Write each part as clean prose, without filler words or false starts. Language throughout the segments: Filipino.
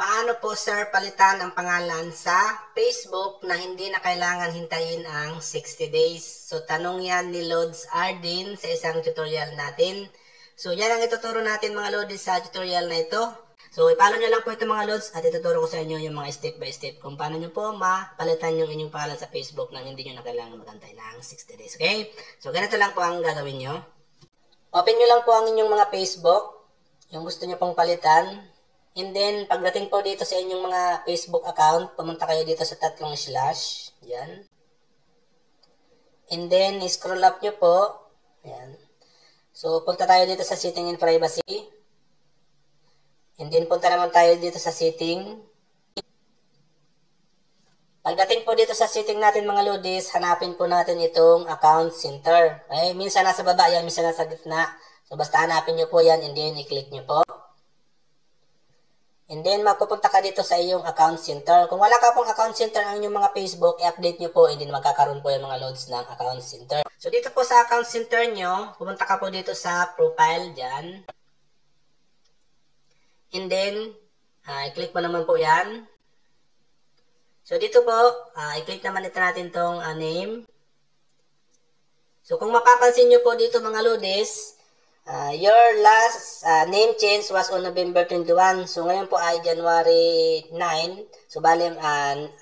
Paano po sir palitan ang pangalan sa Facebook na hindi na kailangan hintayin ang 60 days? So tanong yan ni Lods Ardin sa isang tutorial natin. So yan ang ituturo natin mga Lods sa tutorial na ito. So ipalo nyo lang po ito mga Lods at ituturo ko sa inyo yung mga step by step kung paano nyo po mapalitan yung inyong pangalan sa Facebook nang hindi nyo na kailangan magantay ng 60 days. Okay? So ganito lang po ang gagawin nyo. Open nyo lang po ang inyong mga Facebook, yung gusto nyo pong palitan. And then, pagdating po dito sa inyong mga Facebook account, pumunta kayo dito sa tatlong slash. Yan. And then, scroll up nyo po. Yan. So, punta tayo dito sa setting and privacy. And then, punta naman tayo dito sa setting. Pagdating po dito sa setting natin mga lodis, hanapin po natin itong account center. Okay? Minsan nasa baba yan, minsan nasa gitna. So, basta hanapin nyo po yan and then, i-click nyo po. And then, magpupunta ka dito sa iyong account center. Kung wala ka pong account center ang inyong mga Facebook, i-update nyo po and then magkakaroon po yung mga loads ng account center. So, dito po sa account center nyo, pumunta ka po dito sa profile dyan. And then, i-click mo naman po yan. So, dito po, i-click naman ito natin tong name. So, kung mapapansin nyo po dito mga loads, your last name change was on November 21. So, ngayon po ay January 9. So, bali,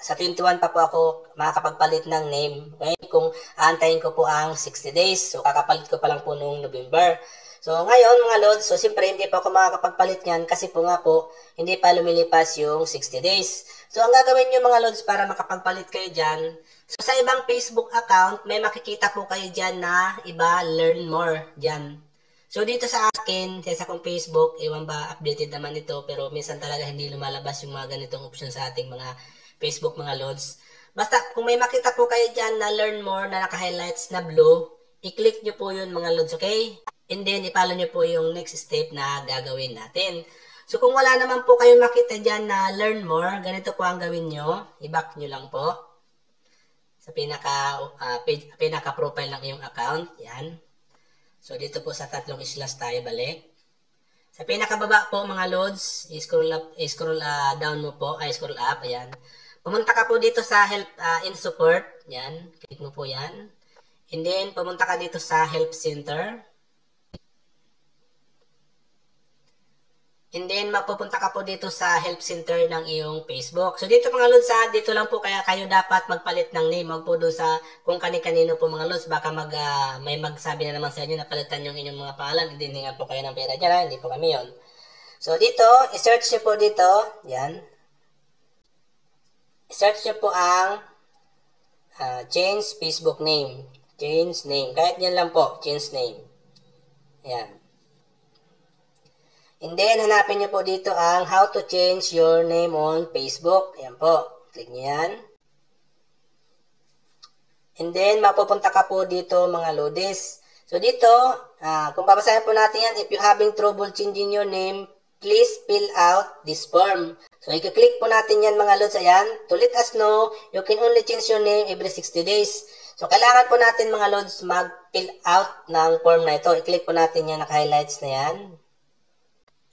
sa 21 pa po ako makakapagpalit ng name. Okay? Kung aantayin ko po ang 60 days. So, kakapalit ko pa lang po noong November. So, ngayon mga lods, so, siyempre hindi po ako makakapagpalit yan kasi po nga po, hindi pa lumilipas yung 60 days. So, ang gagawin nyo mga lods para makapagpalit kayo dyan, so, sa ibang Facebook account, may makikita po kayo dyan na iba, learn more dyan. So, dito sa akin, sa akong Facebook, ewan ba, updated naman ito, pero minsan talaga hindi lumalabas yung mga ganitong option sa ating mga Facebook, mga lods. Basta, kung may makita po kayo dyan na learn more, na naka-highlights na blue, i-click nyo po yun mga lods, okay? And then, ipalo nyo po yung next step na gagawin natin. So, kung wala naman po kayo makita dyan na learn more, ganito po ang gawin nyo. I-back nyo lang po. Sa pinaka-profile ng iyong account, yan. So, dito po sa tatlong slash tayo balik. Sa pinakababa po mga loads, scroll down mo po, scroll up, ayan. Pumunta ka po dito sa help in support, yan. Click mo po yan. And then, pumunta ka dito sa help center. And then, mapupunta ka po dito sa help center ng iyong Facebook. So, dito mga lods, dito lang po kaya kayo dapat magpalit ng name. Huwag po doon sa kung kani-kanino po mga lods. Baka may magsabi na naman sa inyo na palitan yung inyong mga pangalan. Hindi nga po kayo ng pera dyan, hindi po kami yon. So, dito, i-search nyo po dito. Yan. I-search nyo po ang change Facebook name. Change name. Kahit yan lang po, change name. Yan. And then, hanapin nyo po dito ang how to change your name on Facebook. Ayan po. Click nyo yan. And then, mapupunta ka po dito mga lodis. So, dito, kung babasahin po natin yan, if you having trouble changing your name, please fill out this form. So, i-click po natin yan mga lods. Ayan. To let us know, you can only change your name every 60 days. So, kailangan po natin mga lods mag-fill out ng form na ito. I-click po natin yan, naka-highlights na yan.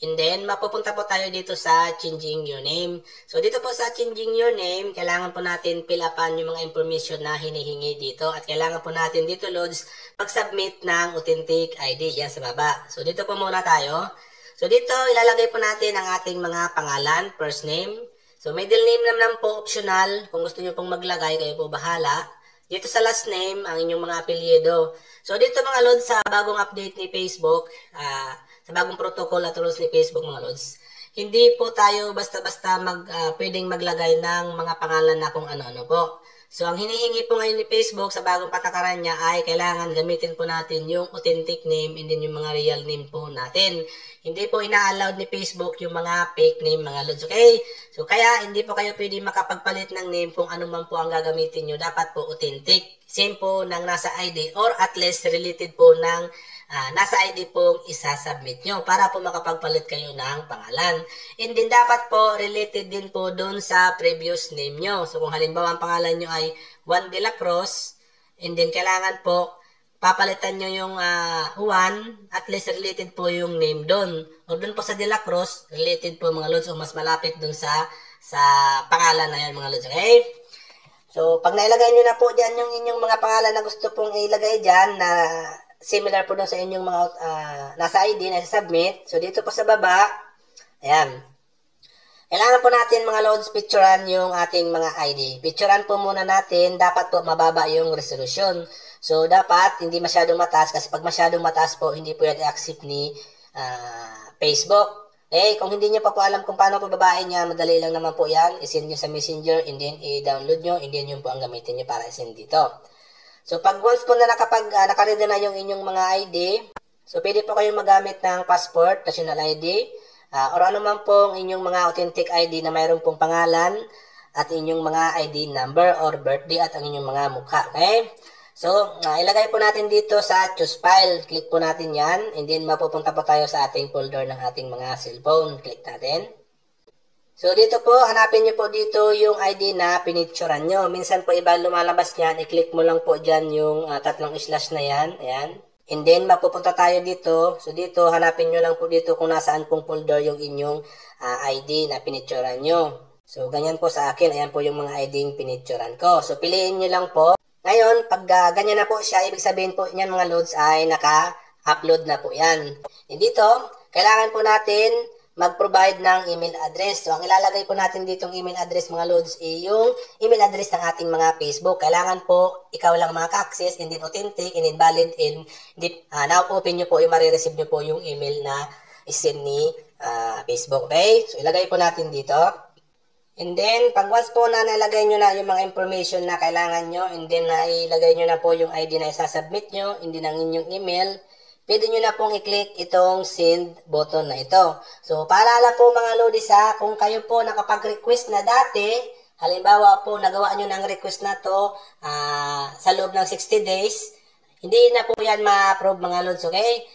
And then, mapupunta po tayo dito sa changing your name. So, dito po sa changing your name, kailangan po natin fill upan yung mga information na hinihingi dito. At kailangan po natin dito, loads, mag-submit ng authentic ID. Yan sa baba. So, dito po muna tayo. So, dito, ilalagay po natin ang ating mga pangalan, first name. So, middle name naman po optional. Kung gusto nyo pong maglagay, kayo po bahala. Dito sa last name, ang inyong mga apelyido. So, dito mga loads, sa bagong update ni Facebook, sa bagong protocol at rules ni Facebook mga lods, hindi po tayo basta-basta pwedeng maglagay ng mga pangalan na kung ano-ano po. So, ang hinihingi po ngayon ni Facebook sa bagong patakaran niya ay kailangan gamitin po natin yung authentic name and then yung mga real name po natin. Hindi po ina-allowed ni Facebook yung mga fake name mga lods, okay? So, kaya hindi po kayo pwedeng makapagpalit ng name kung ano man po ang gagamitin nyo. Dapat po authentic. Same po ng nasa ID or at least related po ng nasa ID po isasubmit nyo para po makapagpalit kayo ng pangalan. And then dapat po related din po dun sa previous name nyo. So kung halimbawa ang pangalan nyo ay Juan de la Cruz, and then kailangan po papalitan nyo yung 1, at least related po yung name doon. O doon po sa De La Cruz, related po mga lods, o mas malapit doon sa pangalan na yun mga lods. Okay? So, pag nailagay nyo na po dyan yung inyong mga pangalan na gusto pong ilagay dyan, na similar po doon sa inyong mga nasa ID na submit. So, dito po sa baba, ayan. Kailangan po natin mga loads picturean yung ating mga ID. Picturean po muna natin, dapat po mababa yung resolution. So, dapat hindi masyadong mataas kasi pag masyadong mataas po, hindi po yan i-accept ni Facebook. Kung hindi nyo pa po alam kung paano po babae niya, madali lang naman po yan. I-send nyo sa Messenger and then i-download nyo and then yun po ang gamitin nyo para i-send dito. So, pag once po na nakaready na yung inyong mga ID, so pwede po kayong magamit ng passport, national ID, or ano man pong inyong mga authentic ID na mayroon pong pangalan at inyong mga ID number or birthday at ang inyong mga mukha. Okay? So, ilagay po natin dito sa choose file. Click po natin yan and then mapupunta po tayo sa ating folder ng ating mga cellphone. Click natin. So, dito po, hanapin nyo po dito yung ID na pinicturean nyo. Minsan po iba lumalabas yan. I-click mo lang po dyan yung tatlong slash na yan. Ayan. And then, mapupunta tayo dito. So, dito, hanapin nyo lang po dito kung nasaan pong folder yung inyong ID na pinicturean nyo. So, ganyan po sa akin. Ayan po yung mga ID yung pinicturean ko. So, piliin nyo lang po. Ngayon, pag ganyan na po siya, ibig sabihin po yan mga loads ay naka-upload na po yan. And dito, kailangan po natin mag-provide ng email address. So, ang ilalagay po natin ditong email address mga loads ay yung email address ng ating mga Facebook. Kailangan po ikaw lang maka-access, and then authentic, and then valid, and na-open nyo po, marireceive nyo po yung email na isend ni Facebook. Okay? So, ilagay po natin dito. And then, pag once po na nalagay nyo na yung mga information na kailangan nyo, and then nailagay nyo na po yung ID na isasubmit nyo, and then ang inyong email, pwede nyo na pong i-click itong send button na ito. So, paalala po mga lodis kung kayo po nakapag-request na dati, halimbawa po nagawa nyo ng request na to sa loob ng 60 days, hindi na po yan ma-approve mga lods, okay?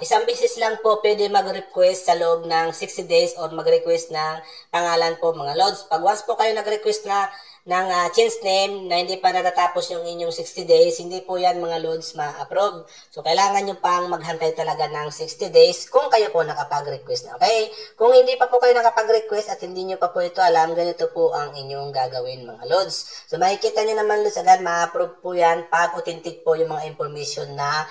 Isang beses lang po pwede mag-request sa loob ng 60 days or mag-request ng pangalan po mga lods. Pag once po kayo nag-request na ng change name na hindi pa natatapos yung inyong 60 days, hindi po yan mga loads ma-approve. So, kailangan nyo pang maghantay talaga ng 60 days kung kayo po nakapag-request na. Okay? Kung hindi pa po kayo nakapag-request at hindi nyo pa po ito alam, ganito po ang inyong gagawin mga loads. So, makikita nyo naman loads agad, ma-approve po yan pag authentic po yung mga information na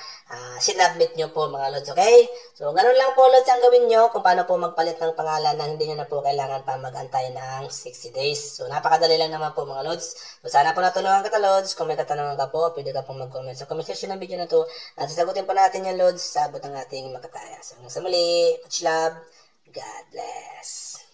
sinubmit nyo po mga loads. Okay? So, ganun lang po loads ang gawin nyo kung paano po magpalit ng pangalan na hindi nyo na po kailangan pa mag-antay ng 60 days. So, napakadali lang naman po mga loads. So, sana po natulungan ka loads. Kung may katanungan ka po, pwede ka pong mag-comment sa comment section ng video na to. At sasagutin po natin yan loads sa abot ng ating makakaya. So, hanggang sa muli, much love, God bless.